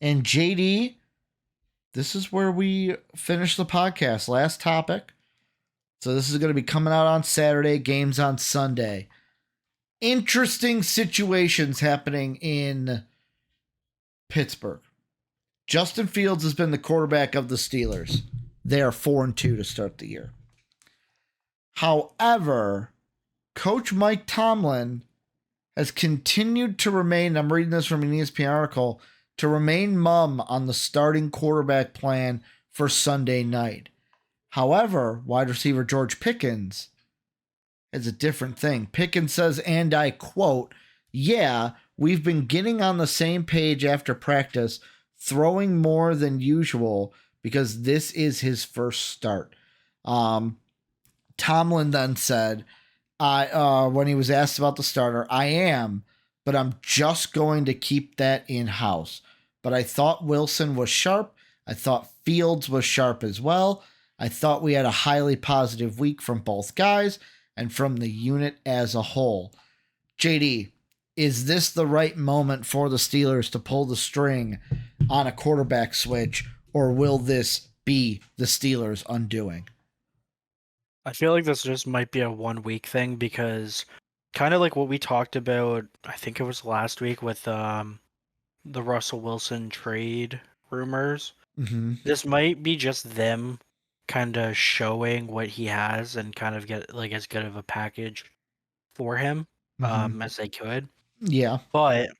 And JD, this is where we finish the podcast. Last topic. So this is going to be coming out on Saturday, games on Sunday. Interesting situations happening in Pittsburgh. Justin Fields has been the quarterback of the Steelers. They are 4-2 to start the year. However, Coach Mike Tomlin has continued to remain, I'm reading this from an ESPN article, to remain mum on the starting quarterback plan for Sunday night. However, wide receiver George Pickens is a different thing. Pickens says, and I quote, "Yeah, we've been getting on the same page after practice, throwing more than usual because this is his first start." Tomlin then said, when he was asked about the starter, "I am, but I'm just going to keep that in-house. But I thought Wilson was sharp. I thought Fields was sharp as well. I thought we had a highly positive week from both guys and from the unit as a whole." JD, is this the right moment for the Steelers to pull the string on a quarterback switch, or will this be the Steelers' undoing? I feel like this just might be a 1 week thing because kind of like what we talked about, I think it was last week with the Russell Wilson trade rumors. Mm-hmm. This might be just them kind of showing what he has and kind of get like as good of a package for him as they could. Yeah. But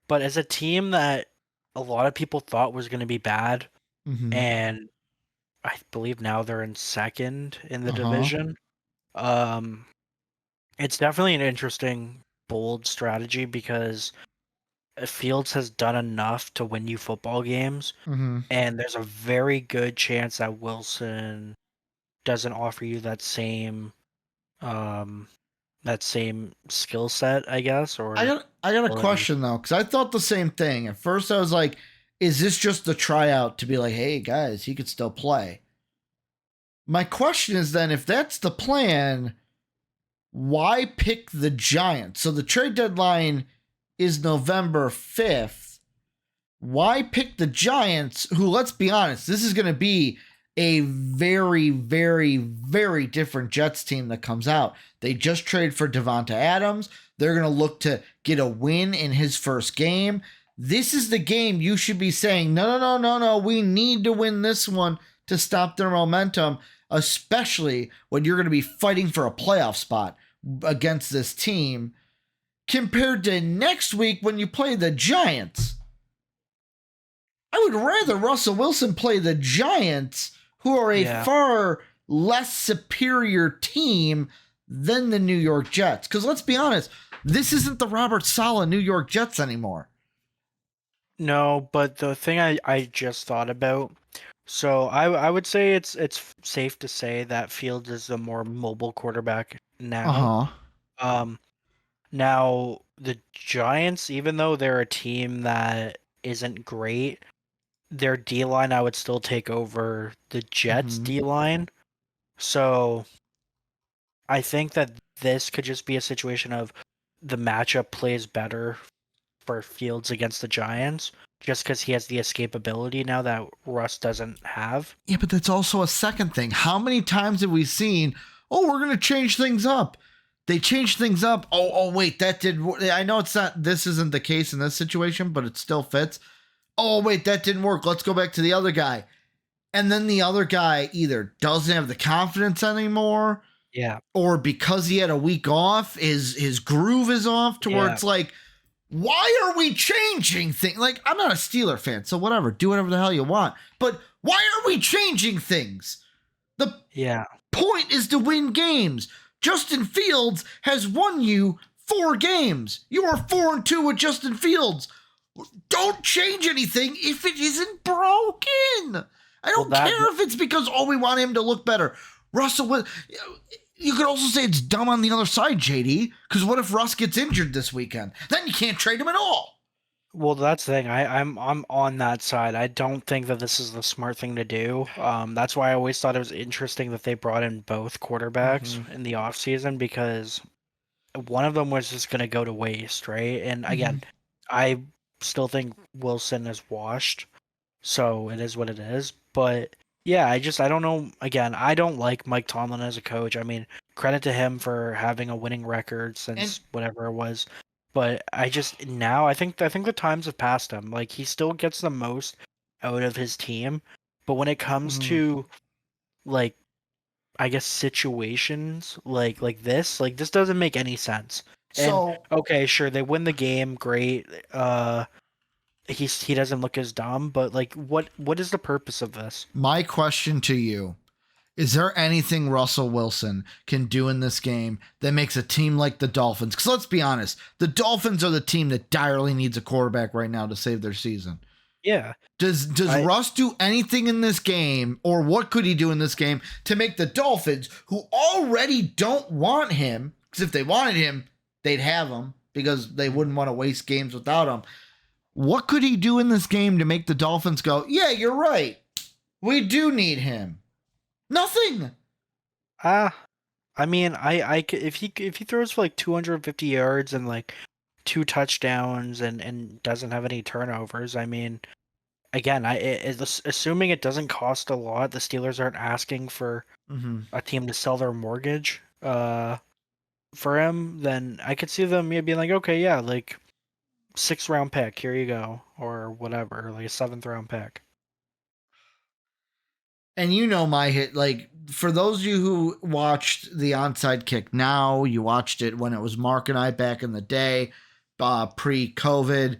as a team that a lot of people thought was going to be bad, and I believe now they're in second in the division. It's definitely an interesting, bold strategy because Fields has done enough to win you football games, and there's a very good chance that Wilson doesn't offer you that same skill set, I guess. Or I got a question though, because I thought the same thing. At first, I was like, "Is this just the tryout to be like, hey guys, he could still play?" My question is then, if that's the plan, why pick the Giants? So the trade deadline is November 5th. Why pick the Giants, who, let's be honest, this is going to be a very, very, very different Jets team that comes out. They just traded for Devonta Adams. They're going to look to get a win in his first game. This is the game you should be saying, no, we need to win this one to stop their momentum, especially when you're going to be fighting for a playoff spot against this team, compared to next week when you play the Giants. I would rather Russell Wilson play the Giants, who are a far less superior team than the New York Jets. Because let's be honest, this isn't the Robert Saleh New York Jets anymore. No, but the thing I just thought about, so I would say it's safe to say that Fields is a more mobile quarterback now. Now the Giants, even though they're a team that isn't great, their D-line I would still take over the Jets D-line. So I think that this could just be a situation of the matchup plays better for Fields against the Giants just because he has the escapability now that Russ doesn't have. Yeah, but that's also a second thing. How many times have we seen, we're going to change things up? They changed things up. Oh, wait, that didn't. I know this isn't the case in this situation, but it still fits. Oh, wait, that didn't work. Let's go back to the other guy. And then the other guy either doesn't have the confidence anymore. Yeah. Or because he had a week off, his groove is off to where it's like, why are we changing things? Like, I'm not a Steeler fan, so whatever. Do whatever the hell you want. But why are we changing things? The point is to win games. Justin Fields has won you 4 games. You are 4-2 with Justin Fields. Don't change anything if it isn't broken. I don't care if it's because, we want him to look better. Russell, you could also say it's dumb on the other side, JD, because what if Russ gets injured this weekend? Then you can't trade him at all. Well, that's the thing. I'm on that side. I don't think that this is the smart thing to do. That's why I always thought it was interesting that they brought in both quarterbacks in the offseason, because one of them was just going to go to waste, right? And again, I still think Wilson is washed. So it is what it is. But yeah, I don't know. Again, I don't like Mike Tomlin as a coach. I mean, credit to him for having a winning record And since whatever it was. But I think the times have passed him. Like he still gets the most out of his team, but when it comes to like I guess situations like this doesn't make any sense. And so okay, sure, they win the game, great. He doesn't look as dumb, but like what is the purpose of this? my question to you, is there anything Russell Wilson can do in this game that makes a team like the Dolphins? Because let's be honest, the Dolphins are the team that direly needs a quarterback right now to save their season. Yeah. Does Russ do anything in this game, or what could he do in this game to make the Dolphins, who already don't want him, because if they wanted him, they'd have him because they wouldn't want to waste games without him. What could he do in this game to make the Dolphins go, yeah, you're right, we do need him? Nothing. I mean, if he throws for like 250 yards and like 2 touchdowns and doesn't have any turnovers, I mean, again, assuming it doesn't cost a lot, the Steelers aren't asking for a team to sell their mortgage for him, then I could see them being like, okay, yeah, like 6th-round pick, here you go, or whatever, like a 7th-round pick. And you know my hit, like, for those of you who watched the onside kick now, you watched it when it was Mark and I back in the day, pre-COVID,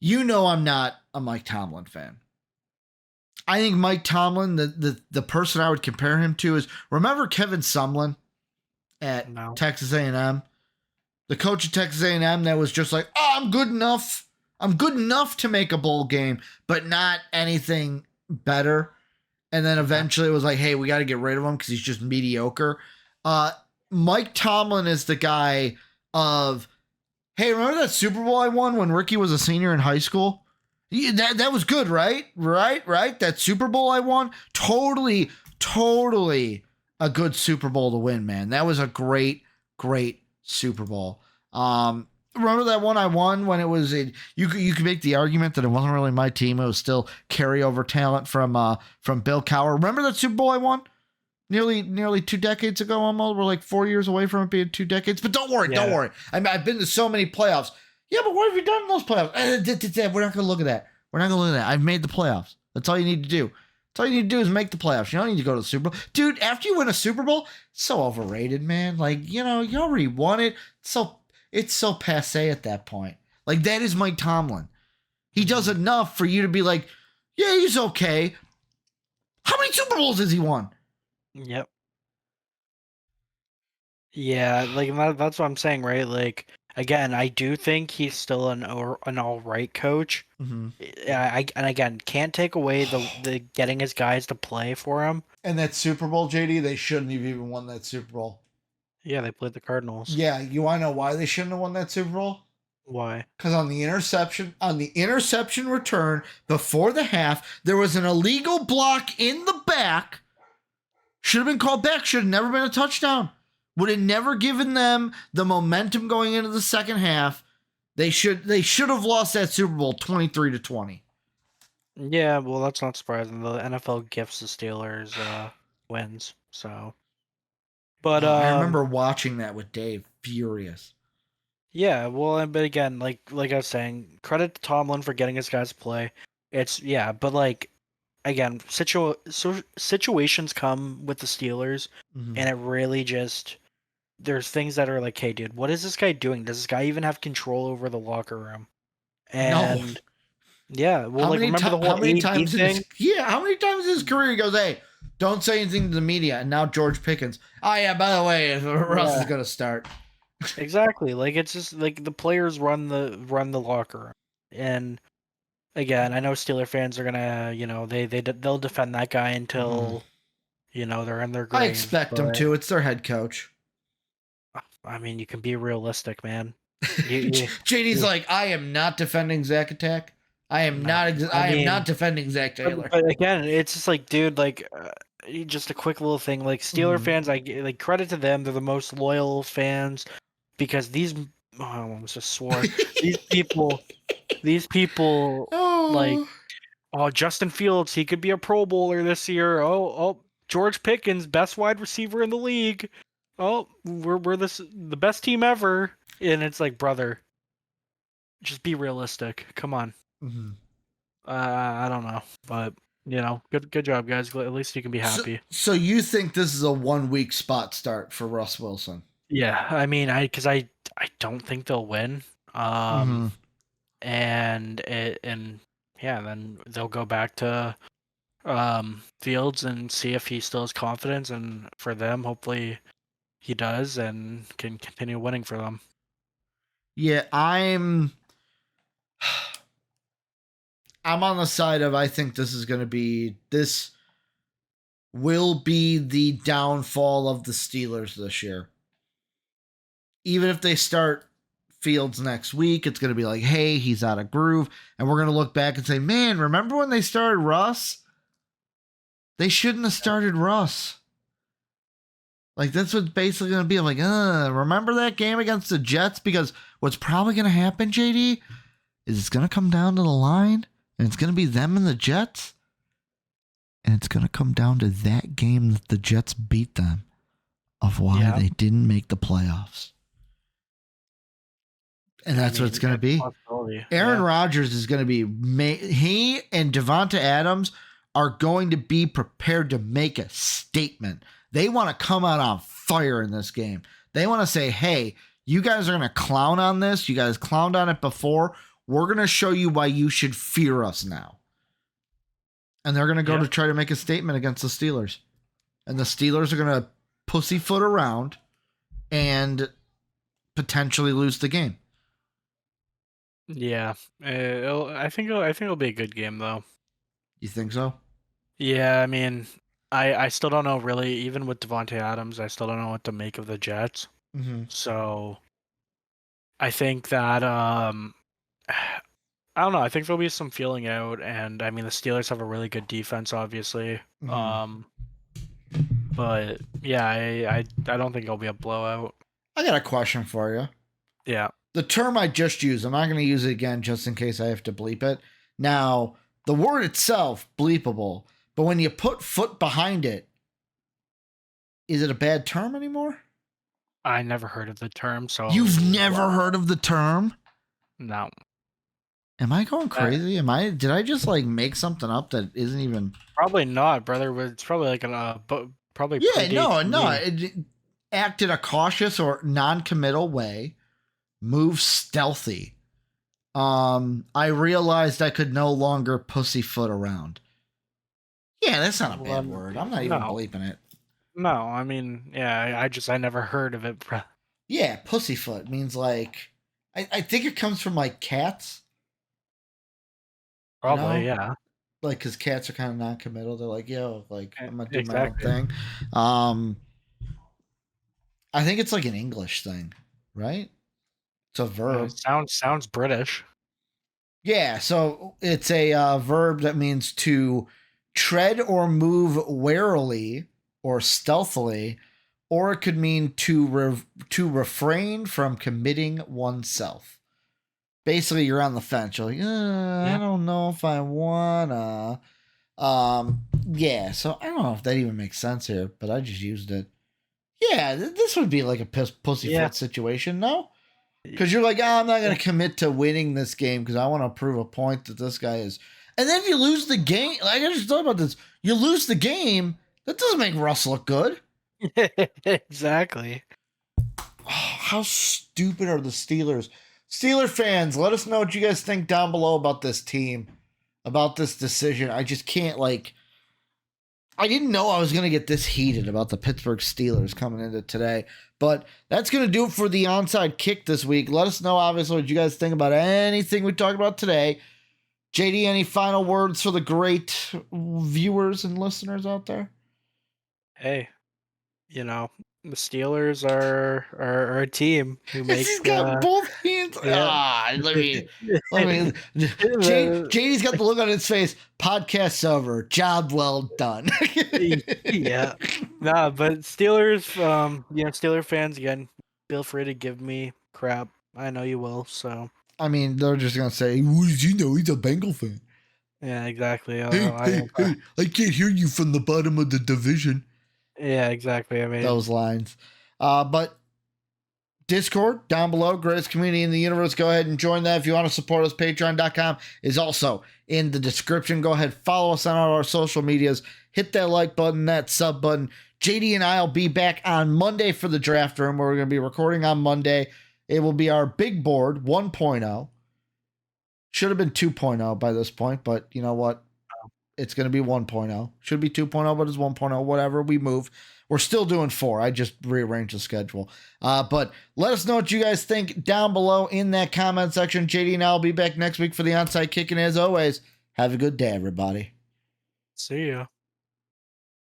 you know I'm not a Mike Tomlin fan. I think Mike Tomlin, the person I would compare him to is, remember Kevin Sumlin at Texas A&M? The coach of Texas A&M that was just like, oh, I'm good enough. I'm good enough to make a bowl game, but not anything better. And then eventually it was like, hey, we got to get rid of him because he's just mediocre. Mike Tomlin is the guy of, hey, remember that Super Bowl I won when Ricky was a senior in high school? That was good, right? Right? That Super Bowl I won? Totally a good Super Bowl to win, man. That was a great Super Bowl. Remember that one I won when it was you could make the argument that it wasn't really my team. It was still carryover talent from Bill Cowher. Remember that Super Bowl I won? Nearly 2 decades ago almost. We're like 4 years away from it being 2 decades. But don't worry. I mean, I've been to so many playoffs. Yeah, but what have you done in those playoffs? We're not going to look at that. I've made the playoffs. That's all you need to do. That's all you need to do is make the playoffs. You don't need to go to the Super Bowl. Dude, after you win a Super Bowl, it's so overrated, man. Like, you already won it. It's so passe at that point. Like, that is Mike Tomlin. He does enough for you to be like, yeah, he's okay. How many Super Bowls has he won? Yep. Yeah, like that's what I'm saying, right? Like, again, I do think he's still an all right coach. And again, can't take away the getting his guys to play for him. And that Super Bowl, JD, they shouldn't have even won that Super Bowl. Yeah, they played the Cardinals. Yeah, you want to know why they shouldn't have won that Super Bowl? Why? Because on the interception return before the half, there was an illegal block in the back. Should have been called back. Should have never been a touchdown. Would have never given them the momentum going into the second half. They should have lost that Super Bowl 23-20. Yeah, well, that's not surprising. The NFL gifts the Steelers wins, so. But I remember watching that with Dave, furious. Yeah, well, but again, like I was saying, credit to Tomlin for getting his guys to play. But like, again, situations come with the Steelers, and it really just there's things that are like, hey, dude, what is this guy doing? Does this guy even have control over the locker room? And yeah, well, like remember the whole how many times thing? How many times in his career he goes, hey, don't say anything to the media, and now George Pickens. Oh yeah, by the way, Russ is gonna start. Exactly. Like it's just like the players run the locker room. And again, I know Steeler fans are gonna, they'll defend that guy until they're in their grave. I expect them to. It's their head coach. I mean, you can be realistic, man. JD's like, I am not defending Zach Attack. I am not defending Zach Taylor. But again, it's just like, dude, like just a quick little thing. Like Steeler fans, I like credit to them. They're the most loyal fans because these Oh, I almost just swore. These people, like, Oh. oh, Justin Fields, he could be a Pro Bowler this year. Oh, George Pickens, best wide receiver in the league. Oh, we're the best team ever. And it's like, brother, just be realistic. Come on. Mhm. I don't know, but good job, guys. At least you can be happy. So you think this is a 1 week spot start for Russ Wilson? Yeah, I mean, because I don't think they'll win. Mm-hmm. And yeah, then they'll go back to Fields and see if he still has confidence, and for them, hopefully he does and can continue winning for them. Yeah, I'm on the side of I think this will be the downfall of the Steelers this year. Even if they start Fields next week, it's going to be like, hey, he's out of groove. And we're going to look back and say, man, remember when they started Russ? They shouldn't have started Russ. Like, that's what's basically going to be like, remember that game against the Jets? Because what's probably going to happen, JD, is it's going to come down to the line, and it's going to be them and the Jets. And it's going to come down to that game that the Jets beat them of why they didn't make the playoffs. And that's what it's going to be. Aaron Rodgers is going to be, he and Devonta Adams are going to be prepared to make a statement. They want to come out on fire in this game. They want to say, hey, you guys are going to clown on this. You guys clowned on it before. We're going to show you why you should fear us now. And they're going to go to try to make a statement against the Steelers. And the Steelers are going to pussyfoot around and potentially lose the game. Yeah, I think it'll be a good game though. You think so? Yeah, I mean, I still don't know really. Even with Devontae Adams, I still don't know what to make of the Jets. Mm-hmm. So I think that I don't know. I think there'll be some feeling out, and I mean the Steelers have a really good defense, obviously. Mm-hmm. But yeah, I don't think it'll be a blowout. I got a question for you. Yeah. The term I just used, I'm not going to use it again just in case I have to bleep it. Now, the word itself, bleepable, but when you put foot behind it, is it a bad term anymore? I never heard of the term, so... You've never heard of the term? No. Am I going crazy? Did I just like make something up that isn't even... Probably not, brother. It's probably like probably... Yeah, no. It acted a cautious or non-committal way. Move stealthy. I realized I could no longer pussyfoot around. Yeah, that's not a bad word. I'm not even bleeping it. No, I mean, yeah, I never heard of it. Yeah, pussyfoot means like, I think it comes from like cats. Probably, yeah. Like, because cats are kind of non-committal. They're like, yo, like, I'm gonna do my own thing. I think it's like an English thing, right? It's a verb. Sounds British. Yeah, so it's a verb that means to tread or move warily or stealthily, or it could mean to refrain from committing oneself. Basically, you're on the fence. You're like, I don't know if I wanna. Yeah, so I don't know if that even makes sense here, but I just used it. Yeah, this would be like a pussyfoot situation, no? Because you're like, I'm not going to commit to winning this game because I want to prove a point that this guy is. And then if you lose the game, like I just thought about this, you lose the game, that doesn't make Russ look good. Exactly. Oh, how stupid are the Steelers? Steeler fans, let us know what you guys think down below about this team, about this decision. I just can't, like, I didn't know I was going to get this heated about the Pittsburgh Steelers coming into today. But that's going to do it for the onside kick this week. Let us know, obviously, what you guys think about anything we talked about today. JD, any final words for the great viewers and listeners out there? Hey, the Steelers are a team who makes. He's got both hands. Yeah. Let me. JD's got the look on his face. Podcast's over. Job well done. Yeah. Nah, but Steelers, Steeler fans, again, feel free to give me crap I know you will. So I mean, they're just gonna say, "What does he know? He's a Bengal fan." yeah, exactly. Hey, I can't hear you from the bottom of the division. Yeah, exactly. I mean, Those lines. But Discord down below, greatest community in the universe. Go ahead and join that if you want to support us. Patreon.com is also in the description. Go ahead, follow us on all our social medias. Hit that like button, that sub button. JD and I will be back on Monday for the draft room, where we're going to be recording on Monday. It will be our big board 1.0. Should have been 2.0 by this point, but you know what? It's going to be 1.0. Should be 2.0, but it's 1.0. Whatever, we move. We're still doing 4. I just rearranged the schedule. But let us know what you guys think down below in that comment section. JD and I will be back next week for the onside kick. And as always, have a good day, everybody. see ya.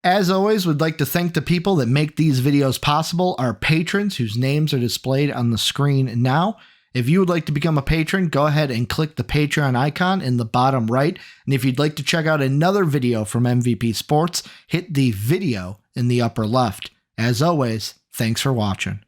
As always, we'd like to thank the people that make these videos possible, our patrons whose names are displayed on the screen now. If you would like to become a patron, go ahead and click the Patreon icon in the bottom right. And if you'd like to check out another video from MVP Sports, hit the video in the upper left. As always, thanks for watching.